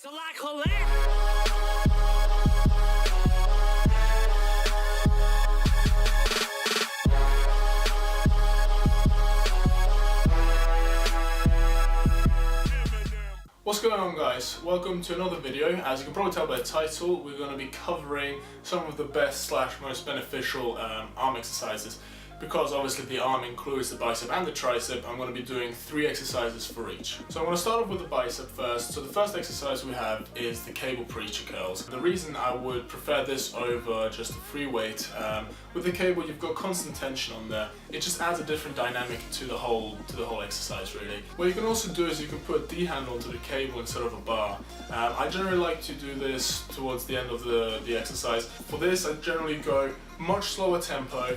What's going on, guys? Welcome to another video. As you can probably tell by the title, we're going to be covering some of the best / most beneficial arm exercises. Because obviously the arm includes the bicep and the tricep, I'm going to be doing 3 exercises for each. So I'm going to start off with the bicep first. So the first exercise we have is the cable preacher curls. The reason I would prefer this over just a free weight, with the cable you've got constant tension on there. It just adds a different dynamic to the whole exercise, really. What you can also do is you can put a D-handle onto the cable instead of a bar. I generally like to do this towards the end of the exercise. For this I generally go much slower tempo,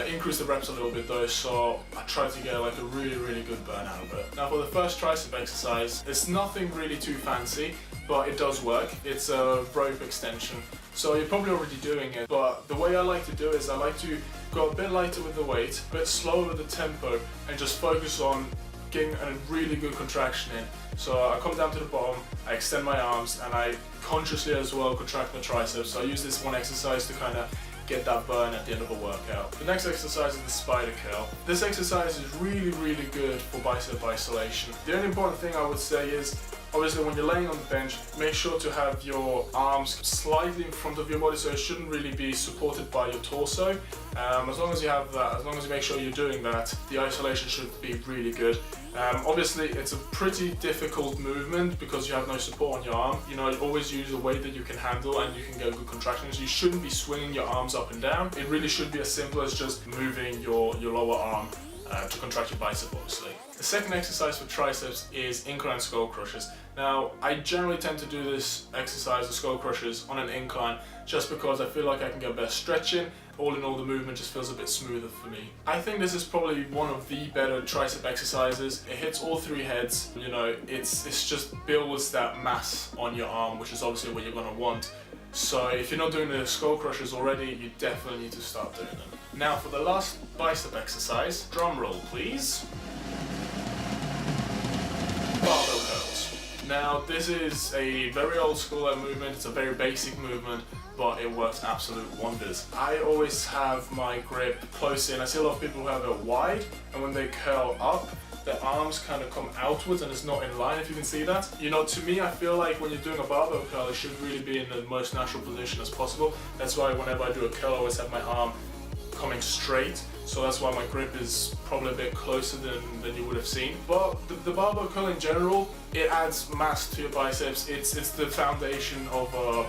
increase the reps a little bit though, so I try to get like a really good burn out of it. Now for the first tricep exercise, it's nothing really too fancy, but it does work. It's a rope extension, so you're probably already doing it, but the way I like to do it is I like to go a bit lighter with the weight, a bit slower with the tempo, and just focus on getting a really good contraction in. So I come down to the bottom, I extend my arms, and I consciously as well contract my triceps. So I use this one exercise to kind of get that burn at the end of a workout. The next exercise is the spider curl. This exercise is really good for bicep isolation. The only important thing I would say is, obviously when you're laying on the bench, make sure to have your arms slightly in front of your body, so it shouldn't really be supported by your torso. As long as you have that, as long as you make sure you're doing that, the isolation should be really good. Obviously it's a pretty difficult movement because you have no support on your arm. You know, you always use a weight that you can handle and you can get good contractions. You shouldn't be swinging your arms up and down. It really should be as simple as just moving your lower arm to contract your bicep, obviously. The second exercise for triceps is incline skull crushes. Now, I generally tend to do this exercise, the skull crushes, on an incline just because I feel like I can get better stretching. All in all, the movement just feels a bit smoother for me. I think this is probably one of the better tricep exercises. It hits all 3 heads. You know, it's just builds that mass on your arm, which is obviously what you're going to want. So if you're not doing the skull crushers already, you definitely need to start doing them. Now for the last bicep exercise, drum roll please. Barbell curls. Now this is a very old school movement, it's a very basic movement, but it works absolute wonders. I always have my grip close in. I see a lot of people who have it wide, and when they curl up, their arms kind of come outwards and it's not in line, if you can see that. You know, to me, I feel like when you're doing a barbell curl, it should really be in the most natural position as possible. That's why whenever I do a curl, I always have my arm coming straight. So that's why my grip is probably a bit closer than you would have seen. But the barbell curl in general, it adds mass to your biceps. It's the foundation of a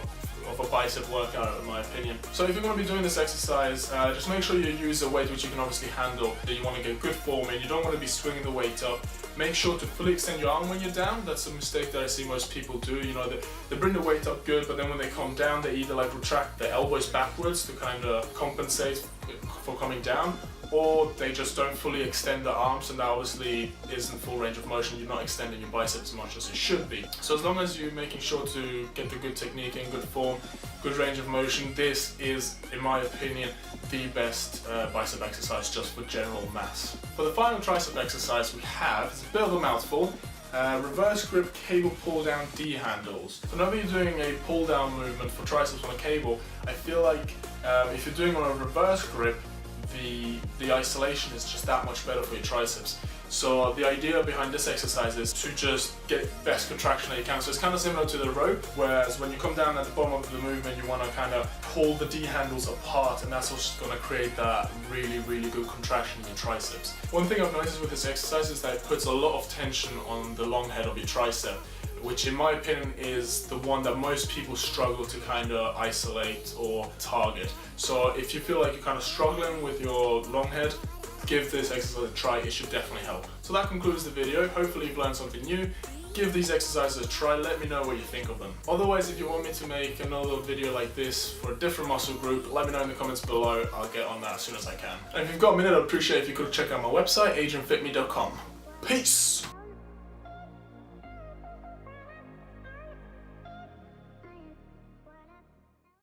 bicep workout, in my opinion. So if you're going to be doing this exercise, just make sure you use a weight which you can obviously handle, that you want to get good form in. You don't want to be swinging the weight up. Make sure to fully extend your arm when you're down. That's a mistake that I see most people do. You know, they bring the weight up good, but then when they come down, they either like retract their elbows backwards to kind of compensate for coming down, or they just don't fully extend the arms, and that obviously isn't full range of motion. You're not extending your biceps as much as you should be. So as long as you're making sure to get the good technique and good form, good range of motion, this is, in my opinion, the best bicep exercise just for general mass. For the final tricep exercise we have, it's a bit of a mouthful, reverse grip cable pull down D handles. So whenever you're doing a pull down movement for triceps on a cable, I feel like if you're doing on a reverse grip, the isolation is just that much better for your triceps. So the idea behind this exercise is to just get best contraction that you can. So it's kind of similar to the rope, whereas when you come down at the bottom of the movement, you want to kind of pull the D handles apart, and that's what's going to create that really good contraction in your triceps. One thing I've noticed with this exercise is that it puts a lot of tension on the long head of your tricep, which in my opinion is the one that most people struggle to kind of isolate or target. So if you feel like you're kind of struggling with your long head, give this exercise a try, it should definitely help. So that concludes the video. Hopefully you've learned something new. Give these exercises a try, let me know what you think of them. Otherwise, if you want me to make another video like this for a different muscle group, let me know in the comments below. I'll get on that as soon as I can. And if you've got a minute, I'd appreciate if you could check out my website, adrianfitme.com. Peace!